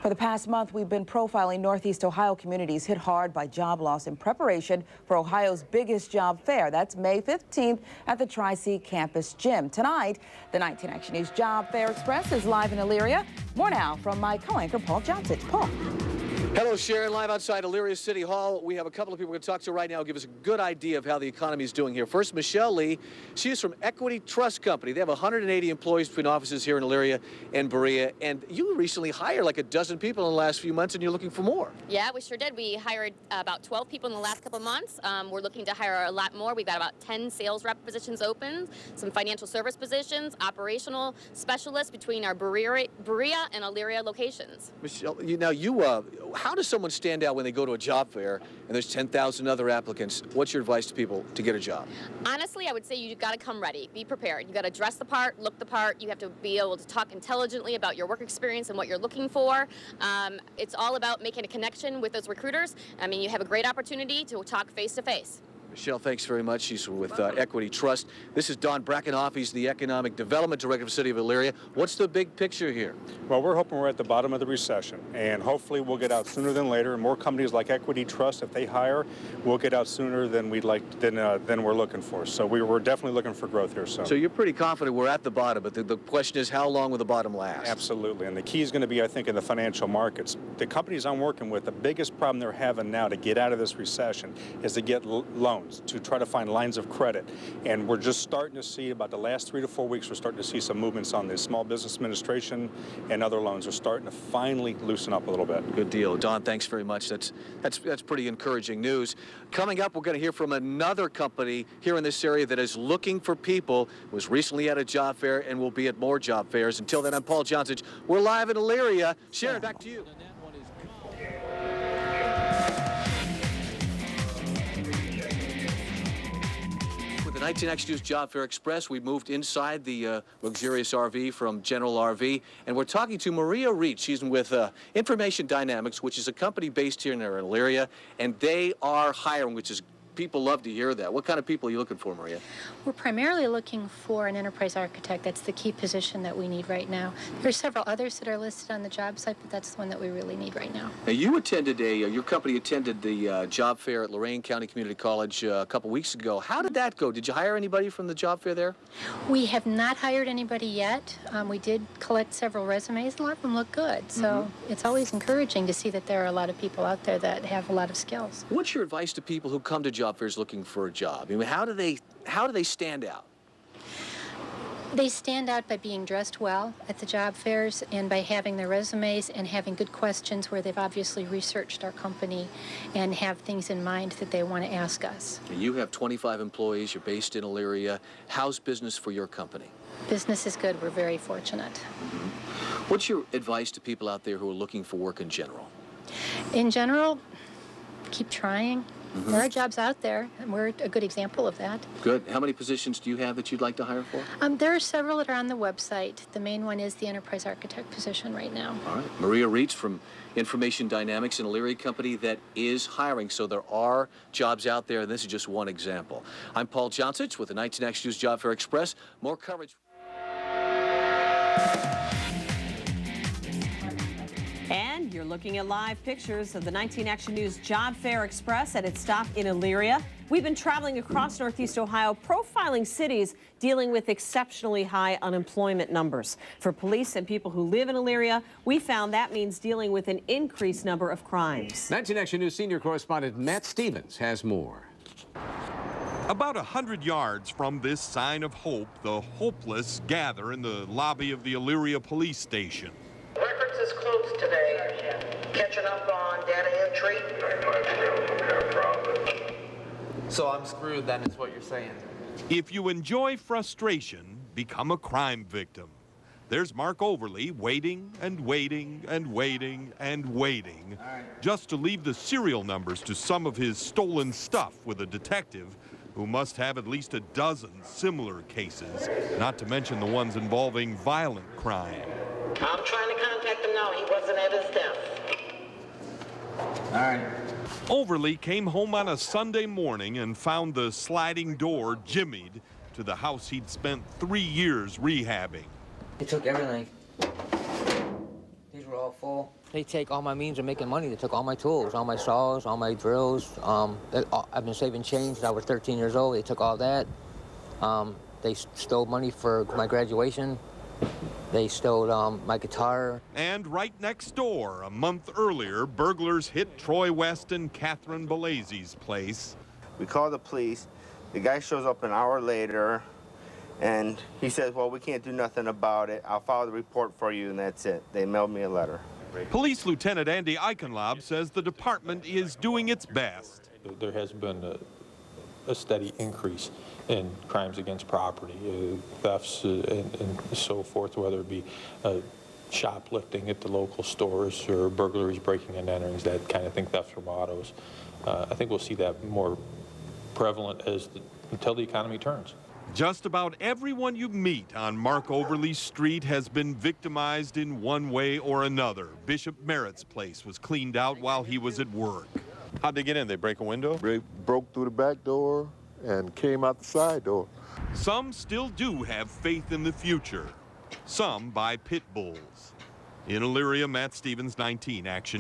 For the past month, we've been profiling Northeast Ohio communities hit hard by job loss in preparation for Ohio's biggest job fair. That's May 15th at the Tri-C Campus Gym. Tonight, the 19 Action News Job Fair Express is live in Elyria. More now from my co-anchor, Paul Johnson. Paul. Hello, Sharon. Live outside Elyria City Hall. We have a couple of people we're going to talk to right now. Give us a good idea of how the economy is doing here. First, Michelle Lee. She is from Equity Trust Company. They have 180 employees between offices here in Elyria and Berea. And you recently hired like a dozen people in the last few months, and you're looking for more. Yeah, we sure did. We hired about 12 people in the last couple of months. We're looking to hire a lot more. We've got about 10 sales rep positions open, some financial service positions, operational specialists between our Berea and Elyria locations. Michelle, how does someone stand out when they go to a job fair and there's 10,000 other applicants? What's your advice to people to get a job? Honestly, I would say you got to come ready. Be prepared. You got to dress the part, look the part. You have to be able to talk intelligently about your work experience and what you're looking for. It's all about making a connection with those recruiters. I mean, you have a great opportunity to talk face to face. Michelle, thanks very much. She's with Equity Trust. This is Don Brackenhoff. He's the Economic Development Director of the City of Elyria. What's the big picture here? Well, we're hoping we're at the bottom of the recession, and hopefully we'll get out sooner than later. And more companies like Equity Trust, if they hire, we'll get out sooner than we're looking for. So we're definitely looking for growth here. So you're pretty confident we're at the bottom, but the question is, how long will the bottom last? Absolutely, and the key is going to be, I think, in the financial markets. The companies I'm working with, the biggest problem they're having now to get out of this recession is to get loans, to try to find lines of credit. And we're just starting to see, about the last 3 to 4 weeks, we're starting to see some movements on the Small Business Administration and other loans are starting to finally loosen up a little bit. Good deal. Don, thanks very much. That's pretty encouraging news. Coming up, we're going to hear from another company here in this area that is looking for people, was recently at a job fair and will be at more job fairs. Until then, I'm Paul Johnson. We're live in Elyria. Sharon, back to you. The 19 Action News Job Fair Express, we moved inside the luxurious RV from General RV, and we're talking to Maria Reach. She's with Information Dynamics, which is a company based here in Elyria, and they are hiring, which is people love to hear that. What kind of people are you looking for, Maria? We're primarily looking for an enterprise architect. That's the key position that we need right now. There's several others that are listed on the job site, but that's the one that we really need right now. Now, you attended your company attended the job fair at Lorain County Community College a couple weeks ago. How did that go? Did you hire anybody from the job fair there? We have not hired anybody yet. We did collect several resumes. A lot of them look good. So it's always encouraging to see that there are a lot of people out there that have a lot of skills. What's your advice to people who come to job fairs looking for a job? I mean, how do they stand out? They stand out by being dressed well at the job fairs and by having their resumes and having good questions where they've obviously researched our company and have things in mind that they want to ask us. You have 25 employees. You're based in Elyria. How's business for your company? Business is good. We're very fortunate. What's your advice to people out there who are looking for work in general? In general, keep trying. There are jobs out there, and we're a good example of that. Good. How many positions do you have that you'd like to hire for? There are several that are on the website. The main one is the enterprise architect position right now. All right. Maria Reach from Information Dynamics, an Elyria company that is hiring. So there are jobs out there, and this is just one example. I'm Paul Johnson with the 19 Action News Job Fair Express. More coverage. And you're looking at live pictures of the 19 Action News Job Fair Express at its stop in Elyria. We've been traveling across Northeast Ohio, profiling cities dealing with exceptionally high unemployment numbers. For police and people who live in Elyria, we found that means dealing with an increased number of crimes. 19 Action News senior correspondent Matt Stevens has more. About 100 yards from this sign of hope, the hopeless gather in the lobby of the Elyria police station. Records is closed today. Catching up on data entry. So I'm screwed then, is what you're saying. If you enjoy frustration, become a crime victim. There's Mark Overly waiting and waiting and waiting and waiting just to leave the serial numbers to some of his stolen stuff with a detective who must have at least a dozen similar cases, not to mention the ones involving violent crime. I'm trying to contact him now. He wasn't at his desk. All right. Overly came home on a Sunday morning and found the sliding door jimmied to the house he'd spent 3 years rehabbing. He took everything. These were all all full. They take all my means of making money. They took all my tools, all my saws, all my drills. I've been saving change since I was 13 years old. They took all that. They stole money for my graduation. They stole my guitar. And right next door, a month earlier, burglars hit Troy West and Catherine Balazy's place. We called the police. The guy shows up an hour later, and he says, well, we can't do nothing about it. I'll file the report for you, and that's it. They mailed me a letter. Police Lieutenant Andy Eichenlaub says the department is doing its best. There has been a steady increase in crimes against property, thefts and so forth, whether it be shoplifting at the local stores or burglaries, breaking and enterings, that kind of thing, theft from autos. I think we'll see that more prevalent until the economy turns. Just about everyone you meet on Mark Overly Street has been victimized in one way or another. Bishop Merritt's place was cleaned out while he was at work. How'd they get in? They break a window? They broke through the back door and came out the side door. Some still do have faith in the future. Some buy pit bulls. In Elyria, Matt Stevens, 19 Action.